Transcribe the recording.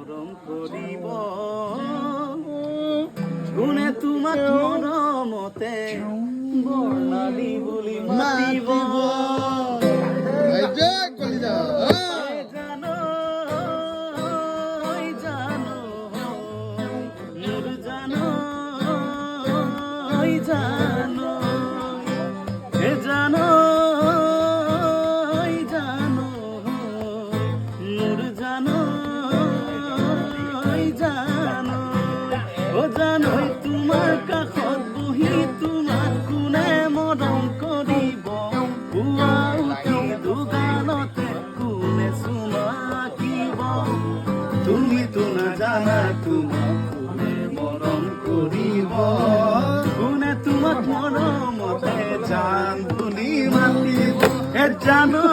মৰম কৰিব কোনে তোমাক মৰমতে বৰ্ণালী বুলি মাতিব তোমাৰ কাষত বহি তোমাক কোনে মৰম কৰিব পুৱা উঠি দোকানতে কোনে চুমা আঁকিব তুমিতো নাজানা তোমাক কোনে মৰম কৰিব কোনে তোমাক মৰমতে জান বুলি মাতিব জানো